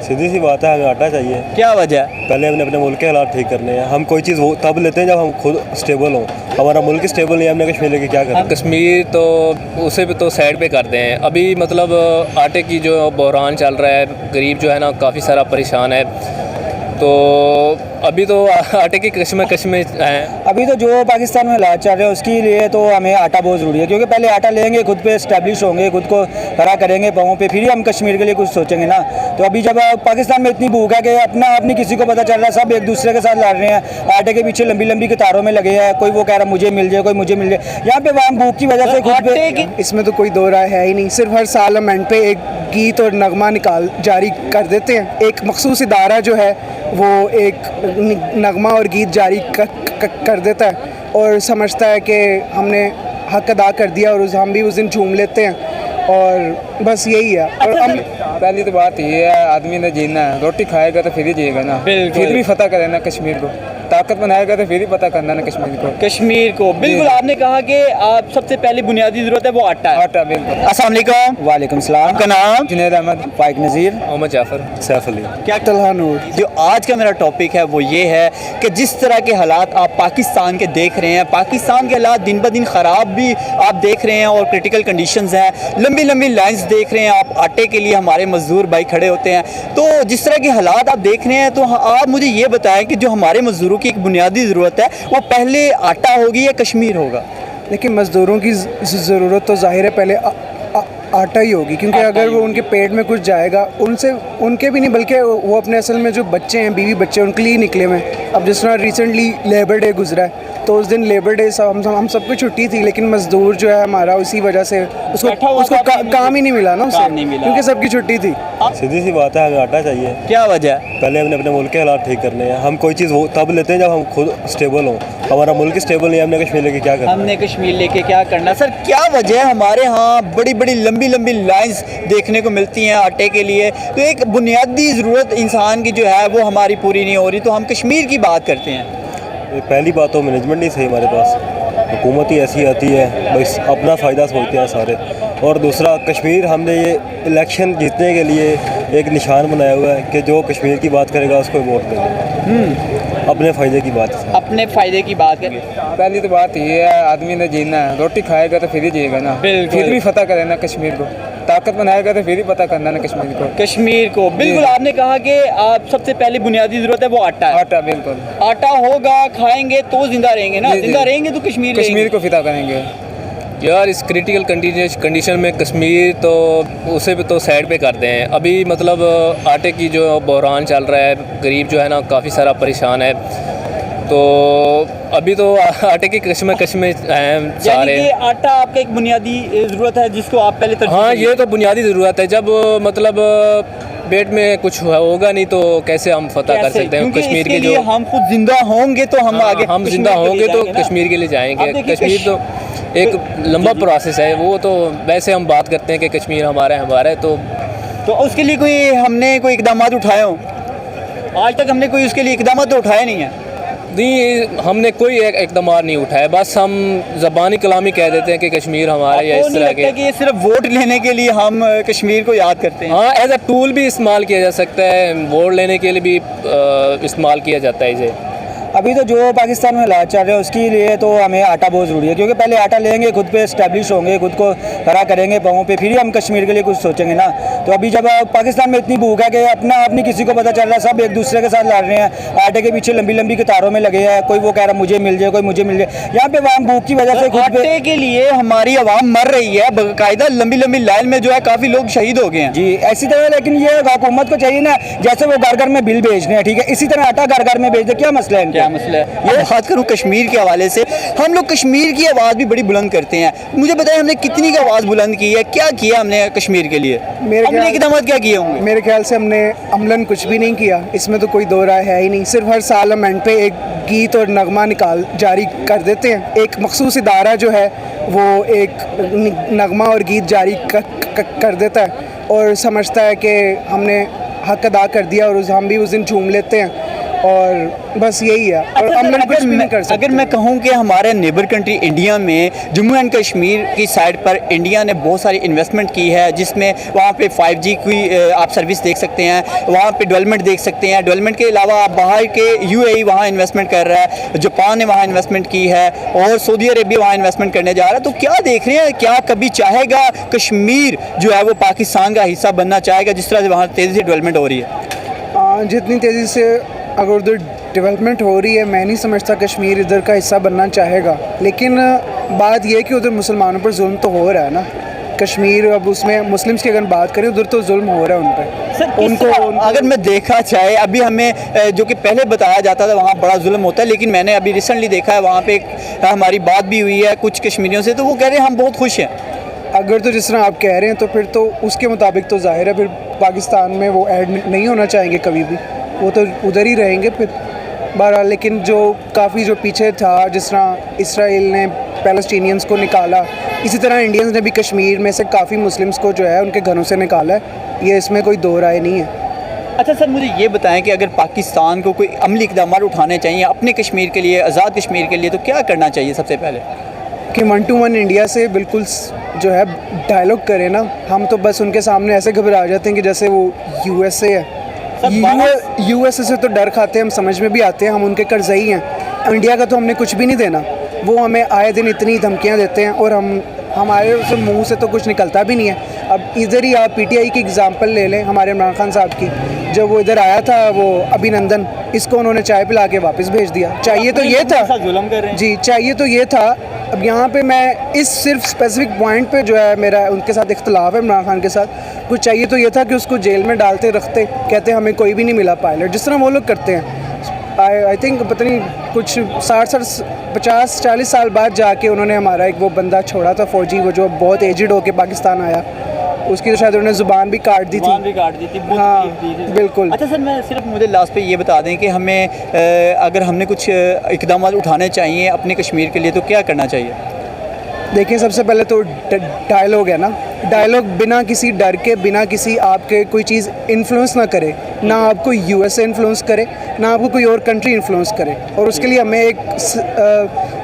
सीधी सी बात है, हमें आटा चाहिए। क्या वजह है? पहले हमने अपने मुल्क के हालात ठीक करने हैं। हम कोई चीज़ वो तब लेते हैं जब हम खुद स्टेबल हों। हमारा मुल्क स्टेबल नहीं है, हमने कश्मीर लेके क्या करना। कश्मीर तो उसे भी तो साइड पे करते हैं। अभी मतलब आटे की जो बहरान चल रहा है, गरीब जो है ना काफ़ी सारा परेशान है। तो अभी तो आटे की कश्में हैं। अभी तो जो पाकिस्तान में हालात चल रहे हैं उसके लिए तो हमें आटा बहुत ज़रूरी है, क्योंकि पहले आटा लेंगे, खुद पे इस्टेब्लिश होंगे, खुद को खड़ा करेंगे पाँव पे, फिर ही हम कश्मीर के लिए कुछ सोचेंगे ना। तो अभी जब पाकिस्तान में इतनी भूख है कि अपना आप नहीं किसी को पता चल रहा है, सब एक दूसरे के साथ लड़ रहे हैं, आटे के पीछे लंबी लंबी कतारों में लगे हैं। कोई वो कह रहा मुझे मिल जाए, कोई मुझे मिल जाए। यहाँ पे वहाँ भूख की वजह से खुद पे इसमें तो कोई दो राय है ही नहीं। सिर्फ हर साल हम एंड पे एक गीत और नगमा जारी कर देते हैं। एक मखसूस इदारा जो है वो एक नगमा और गीत जारी कर देता है और समझता है कि हमने हक अदा कर दिया, और हम भी उस दिन झूम लेते हैं, और बस यही है। और हम पहली तो बात ये है, आदमी ने जीना है, रोटी खाएगा तो फिर ही जिएगा ना। फिर भी फतह करे ना कश्मीर को, ताकत बनाएगा तो फिर ही पता करना ना कश्मीर को। बिल्कुल आपने कहा कि आप सबसे पहली बुनियादी ज़रूरत है वो आटा है। आटा बिल्कुल। अस्सलाम वालेकुम। वालेकुम सलाम। आपका नाम? जुनैद अहमद, फाइक नज़ीर, मोहम्मद जाफ़र, सैफ अली। क्या तलहा नूर। जो आज का मेरा टॉपिक है वो ये है कि जिस तरह के हालात आप पाकिस्तान के देख रहे हैं, पाकिस्तान के हालात दिन ब दिन ख़राब भी आप देख रहे हैं और क्रिटिकल कंडीशंस हैं। लंबी लंबी लाइंस देख रहे हैं आप, आटे के लिए हमारे मज़दूर भाई खड़े होते हैं। तो जिस तरह के हालात आप देख रहे हैं, तो आप मुझे ये बताएं कि जो हमारे मज़दूरों की एक बुनियादी ज़रूरत है वो पहले आटा होगी या कश्मीर होगा? देखिए, मज़दूरों की ज़रूरत तो ज़ाहिर है पहले आटा ही होगी, क्योंकि अगर वो उनके पेट में कुछ जाएगा, उनके भी नहीं बल्कि वो अपने असल में जो बच्चे हैं, बीवी बच्चे, उनके लिए निकले हुए हैं। अब जिस तरह रिसेंटली लेबर डे गुजरा है, तो उस दिन लेबर डे हम सबको छुट्टी थी, लेकिन मज़दूर जो है हमारा उसी वजह से उसको काम ही नहीं मिला ना, उसे क्योंकि सबकी छुट्टी थी। सीधी सी बात है, हमें आटा चाहिए। क्या वजह है? पहले हमने अपने मुल्क के हालात ठीक करने हैं। हम कोई चीज़ वो तब लेते हैं जब हम खुद स्टेबल हों। हमारा मुल्क स्टेबल नहीं है, हमने कश्मीर लेके क्या करना। हमने कश्मीर लेके क्या करना? सर क्या वजह है हमारे यहाँ बड़ी बड़ी लंबी लंबी लाइंस देखने को मिलती हैं आटे के लिए? तो एक बुनियादी ज़रूरत इंसान की जो है वो हमारी पूरी नहीं हो रही, तो हम कश्मीर की बात करते हैं। पहली बात तो मैनेजमेंट नहीं सही हमारे पास, हुकूमत ही ऐसी आती है, बस अपना फ़ायदा सोचते हैं सारे। और दूसरा, कश्मीर हमने ये इलेक्शन जीतने के लिए एक निशान बनाया हुआ है कि जो कश्मीर की बात करेगा उसको वोट देंगे। अपने फ़ायदे की बात है। अपने फ़ायदे की बात करें। पहली तो बात ये है, आदमी ने जीना है, रोटी खाएगा तो फिर ही जिएगा ना। फिर भी फतह करे ना कश्मीर को, ताकत बनाएगा तो फिर ही पता करना ना कश्मीर को। बिल्कुल आपने कहा कि आप सबसे पहली बुनियादी ज़रूरत है वो आटा है। आटा बिल्कुल। आटा होगा, खाएंगे तो जिंदा रहेंगे ना, जिंदा रहेंगे तो कश्मीर को फिदा करेंगे। यार इस क्रिटिकल कंडीशन में कश्मीर तो उसे भी तो साइड पे करते हैं। अभी मतलब आटे की जो बहरान चल रहा है, गरीब जो है ना काफ़ी सारा परेशान है। तो अभी तो आटे की कश्में हैं सारे। ये आटा आपका एक बुनियादी ज़रूरत है जिसको आप पहले हाँ, ये तो बुनियादी ज़रूरत है। जब मतलब पेट में कुछ होगा नहीं तो कैसे हम फतह कर सकते हैं कश्मीर के? जो हम खुद जिंदा होंगे तो हम आगे, हम जिंदा होंगे तो कश्मीर के लिए जाएंगे। कश्मीर तो एक लंबा प्रोसेस है। वो तो वैसे हम बात करते हैं कि कश्मीर हमारा है, तो उसके लिए हमने कोई इकदाम उठाए हों? आज तक हमने कोई उसके लिए इकदाम तो उठाए नहीं है। नहीं, हमने कोई इकदाम नहीं उठाया। बस हम ज़बानी कलामी कह देते हैं कि कश्मीर हमारा, या इस तरह के। कि ये सिर्फ वोट लेने के लिए हम कश्मीर को याद करते हैं? हाँ, एज अ टूल भी इस्तेमाल किया जा सकता है, वोट लेने के लिए भी इस्तेमाल किया जाता है इसे। अभी तो जो पाकिस्तान में हालात चल रहे हैं उसके लिए तो हमें आटा बहुत ज़रूरी है, क्योंकि पहले आटा लेंगे, खुद पे इस्टेब्लिश होंगे, खुद को खड़ा करेंगे पाँव पे, फिर ही हम कश्मीर के लिए कुछ सोचेंगे ना। तो अभी जब पाकिस्तान में इतनी भूख है कि अपना आप नहीं किसी को पता चल रहा, सब एक दूसरे के साथ लड़ रहे हैं, आटे के पीछे लंबी लंबी कतारों में लगे हैं। कोई वो कह रहा मुझे मिल जाए, कोई मुझे मिल जाए। यहाँ पे वहाँ भूख की वजह से आटे के लिए हमारी आवाम मर रही है बाकायदा, लंबी लंबी लाइन में जो है काफ़ी लोग शहीद हो गए हैं जी। ऐसी तरह, लेकिन ये हुकूमत को चाहिए ना, जैसे वो घर घर में बिल भेज रहे हैं, ठीक है, इसी तरह आटा घर घर में भेज दे। क्या मसला है? क्या मसला है? ये बात करूँ कश्मीर के हवाले से, हम लोग कश्मीर की आवाज़ भी बड़ी बुलंद करते हैं। मुझे बताएं हमने कितनी की आवाज़ बुलंद की है, क्या किया हमने कश्मीर के लिए? हमने इक़दाम क्या किए होंगे? मेरे ख्याल से हमने अमलन कुछ भी नहीं किया, इसमें तो कोई दो राय है ही नहीं। सिर्फ हर साल हम एंड पे एक गीत और नगमा जारी कर देते हैं। एक मखसूस इदारा जो है वो एक नगमा और गीत जारी कर देता है और समझता है कि हमने हक अदा कर दिया, और हम भी उस दिन झूम लेते हैं, और बस यही है। और अच्छा, हम लोग कुछ भी नहीं कर अगर सकते। मैं कहूँ कि हमारे नेबर कंट्री इंडिया में जम्मू एंड कश्मीर की साइड पर इंडिया ने बहुत सारी इन्वेस्टमेंट की है, जिसमें वहाँ पे 5G की आप सर्विस देख सकते हैं, वहाँ पे डेवलपमेंट देख सकते हैं। डेवलपमेंट के अलावा आप बाहर के UAE वहाँ इन्वेस्टमेंट कर रहा है, जापान ने वहाँ इन्वेस्टमेंट की है और सऊदी अरेबिया वहाँ इन्वेस्टमेंट करने जा रहा है। तो क्या देख रहे हैं, क्या कभी चाहेगा कश्मीर जो है वो पाकिस्तान का हिस्सा बनना चाहेगा, जिस तरह से वहाँ तेज़ी से डेवलपमेंट हो रही है? जितनी तेज़ी से अगर उधर डेवलपमेंट हो रही है, मैं नहीं समझता कश्मीर इधर का हिस्सा बनना चाहेगा। लेकिन बात यह है कि उधर मुसलमानों पर जुल्म तो हो रहा है ना। कश्मीर अब उसमें मुस्लिम्स की अगर बात करें, उधर तो जुल्म हो रहा है उन पर। उनको अगर मैं देखा चाहे, अभी हमें जो कि पहले बताया जाता था वहाँ बड़ा जुल्म होता है, लेकिन मैंने अभी रिसेंटली देखा है वहाँ पे हमारी बात भी हुई है कुछ कश्मीरियों से, तो वो कह रहे हैं हम बहुत खुश हैं। अगर तो जिस तरह आप कह रहे हैं तो फिर तो उसके मुताबिक तो जाहिर है फिर पाकिस्तान में वो ऐड नहीं होना चाहेंगे कभी भी, वो तो उधर ही रहेंगे फिर बहरहाल। लेकिन जो काफ़ी जो पीछे था, जिस तरह इसराइल ने पैलेस्टीनियंस को निकाला, इसी तरह इंडियंस ने भी कश्मीर में से काफ़ी मुस्लिम्स को जो है उनके घरों से निकाला है। ये इसमें कोई दो राय नहीं है। अच्छा सर, मुझे ये बताएं कि अगर पाकिस्तान को कोई अमली इक़दाम उठाने चाहिए अपने कश्मीर के लिए, आज़ाद कश्मीर के लिए, तो क्या करना चाहिए सबसे पहले? कि 1 to 1 इंडिया से बिल्कुल जो है डायलॉग करें ना। हम तो बस उनके सामने ऐसे घबरा जाते हैं कि जैसे वो USA है। USA से तो डर खाते हैं, हम समझ में भी आते हैं, हम उनके कर्ज़ई हैं। इंडिया का तो हमने कुछ भी नहीं देना, वो हमें आए दिन इतनी धमकियां देते हैं और हमारे मुंह से तो कुछ निकलता भी नहीं है। अब इधर ही आप PTI की एग्ज़ाम्पल ले लें, हमारे इमरान खान साहब की। जब वो इधर आया था, वो अभिनंदन, इसको उन्होंने चाय पिला के वापस भेज दिया। चाहिए तो ये था जुल्म कर रहे हैं जी, चाहिए तो ये था। अब यहाँ पे मैं इस सिर्फ स्पेसिफिक पॉइंट पे जो है मेरा उनके साथ इख्तलाफ है, इमरान खान के साथ। कुछ चाहिए तो ये था कि उसको जेल में डालते रखते, कहते हमें कोई भी नहीं मिला पायलट, जिस तरह वो लोग करते हैं। आई थिंक पता नहीं कुछ 50-40 साल बाद जाके उन्होंने हमारा एक वो बंदा छोड़ा था फौजी, वो जो बहुत एजिड होके पाकिस्तान आया, उसकी तो शायद उन्होंने ज़ुबान भी काट दी थी। हाँ बिल्कुल। अच्छा सर, मैं सिर्फ मुझे लास्ट पे ये बता दें कि हमें अगर हमने कुछ इक़दाम उठाने चाहिए अपने कश्मीर के लिए, तो क्या करना चाहिए? देखिए, सबसे पहले तो डायलॉग है ना। डायलॉग बिना किसी डर के, बिना किसी आपके कोई चीज़ इन्फ्लुएंस ना करे, ना आपको USA इन्फ्लुएंस करे, ना आपको कोई और कंट्री इन्फ्लुएंस करे। और उसके लिए हमें एक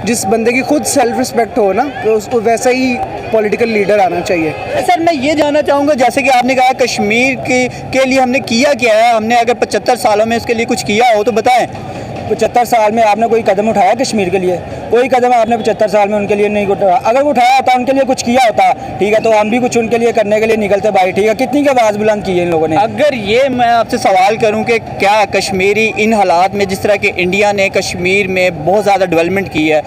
जिस बंदे की खुद सेल्फ रिस्पेक्ट हो ना, तो उसको वैसा ही पॉलिटिकल लीडर आना चाहिए। सर, मैं ये जानना चाहूँगा, जैसे कि आपने कहा कश्मीर के लिए हमने किया क्या है, हमने अगर 75 सालों में उसके लिए कुछ किया हो तो बताएं। 75 साल में आपने कोई कदम उठाया कश्मीर के लिए? कोई कदम आपने 75 साल में उनके लिए नहीं उठाया। अगर उठाया होता, उनके लिए कुछ किया होता, ठीक है, तो हम भी कुछ उनके लिए करने के लिए निकलते भाई, ठीक है। कितनी की आवाज़ बुलंद की है इन लोगों ने। अगर ये मैं आपसे सवाल करूं कि क्या कश्मीरी इन हालात में, जिस तरह के इंडिया ने कश्मीर में बहुत ज़्यादा डेवलपमेंट की है,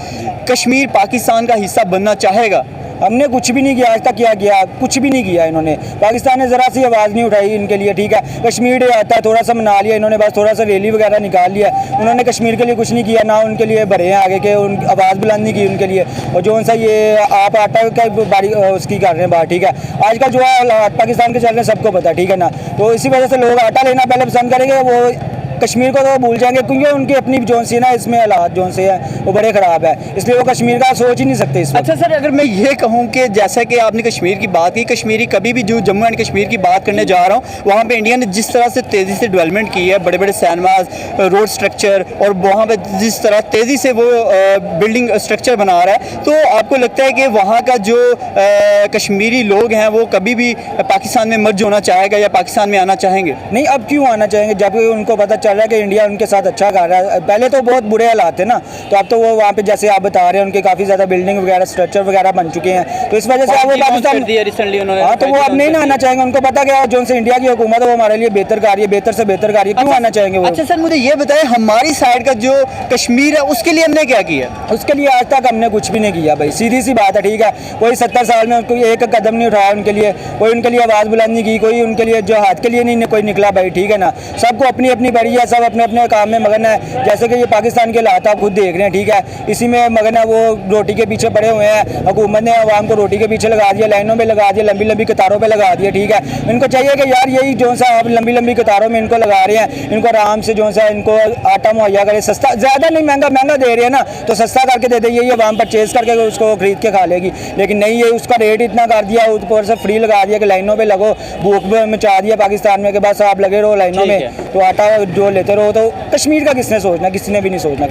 कश्मीर पाकिस्तान का हिस्सा बनना चाहेगा? हमने कुछ भी नहीं किया आज तक। क्या किया? कुछ भी नहीं किया इन्होंने। पाकिस्तान ने ज़रा सी आवाज़ नहीं उठाई इनके लिए, ठीक है। कश्मीर डे आता है, थोड़ा सा मना लिया इन्होंने, बस थोड़ा सा रैली वगैरह निकाल लिया। उन्होंने कश्मीर के लिए कुछ नहीं किया, ना उनके लिए भरे हैं आगे के, उन आवाज़ बुलंद नहीं की उनके लिए। और जो सा ये आप आटा का बारी उसकी कर रहे हैं बात, ठीक है। आजकल जो है पाकिस्तान के चल रहे हैं सबको पता, ठीक है ना। तो इसी वजह से लोग आटा लेना पहले पसंद करेंगे, वो कश्मीर को तो भूल जाएंगे, क्योंकि उनकी अपनी जोन सी ना इसमें हालात जोन से है वो बड़े ख़राब है, इसलिए वो कश्मीर का सोच ही नहीं सकते इस वक्त। अच्छा सर, अगर मैं ये कहूँ कि जैसा कि आपने कश्मीर की बात की, कश्मीरी कभी भी जो जम्मू एंड कश्मीर की बात करने जा रहा हूँ, वहाँ पे इंडिया ने जिस तरह से तेज़ी से डेवलपमेंट की है, बड़े बड़े सिनेमाज, रोड स्ट्रक्चर, और वहाँ पे जिस तरह तेज़ी से वो बिल्डिंग स्ट्रक्चर बना रहा है, तो आपको लगता है कि वहाँ का जो कश्मीरी लोग हैं वो कभी भी पाकिस्तान में मर्ज होना चाहेगा या पाकिस्तान में आना चाहेंगे? नहीं, अब क्यों आना चाहेंगे जब उनको पता चल रहा है कि इंडिया उनके साथ अच्छा कर रहा है। पहले तो बहुत बुरे हालात थे ना, तो अब तो वो वहाँ पे जैसे आप बता रहे हैं उनके काफ़ी ज़्यादा बिल्डिंग वगैरह स्ट्रक्चर वगैरह बन चुके हैं, तो इस वजह से अब वो पाकिस्तान रिसेंटली उन्होंने, हाँ, तो वो अब नहीं ना आना चाहेंगे। उनको पता क्या जो से इंडिया की हुकूमत है वो हमारे लिए बेहतर कर रही है, बेहतर से बेहतर कर रही है, क्यों आना चाहेंगे वो? अच्छा सर, मुझे ये बताएं, हमारी साइड का जो कश्मीर है उसके लिए हमने क्या किया? उसके लिए आज तक हमने कुछ भी नहीं किया भाई, सीधी सी बात है, ठीक है। कोई 70 साल में कोई एक कदम नहीं उठाया उनके लिए, कोई उनके लिए आवाज़ बुलंद नहीं की, कोई उनके लिए जो हाथ के लिए नहीं कोई निकला भाई, ठीक है ना। सबको अपनी अपनी बड़ी है, सब अपने अपने काम में मगन है। जैसे कि ये पाकिस्तान के हालात आप खुद देख रहे हैं, ठीक है, इसी में मगन है, वो रोटी के पीछे पड़े हुए हैं। हुकूमत ने आवाम को रोटी के पीछे लगा दिया, लाइनों में लगा दिया, लंबी लंबी कतारों पे लगा दिया, ठीक है। इनको चाहिए कि यार यही जो सा आप लंबी लंबी कतारों में इनको लगा रहे हैं, इनको आराम से जो सा इनको आटा मुहैया करे, सस्ता, ज़्यादा नहीं, महंगा महंगा दे रहे हैं ना, तो सस्ता करके दे दे, यही आवाम परचेज करके उसको खरीद के खा लेगी। लेकिन नहीं, ये उसका रेट इतना कर दिया, ऊपर से फ्री लगा दिया कि लाइनों पर लगो, भूख मचा दिया पाकिस्तान में कि बस आप लगे रहो लाइनों में, तो आटा जो वो लेते रहो, तो कश्मीर का किसने सोचना, किसी ने भी नहीं सोचना।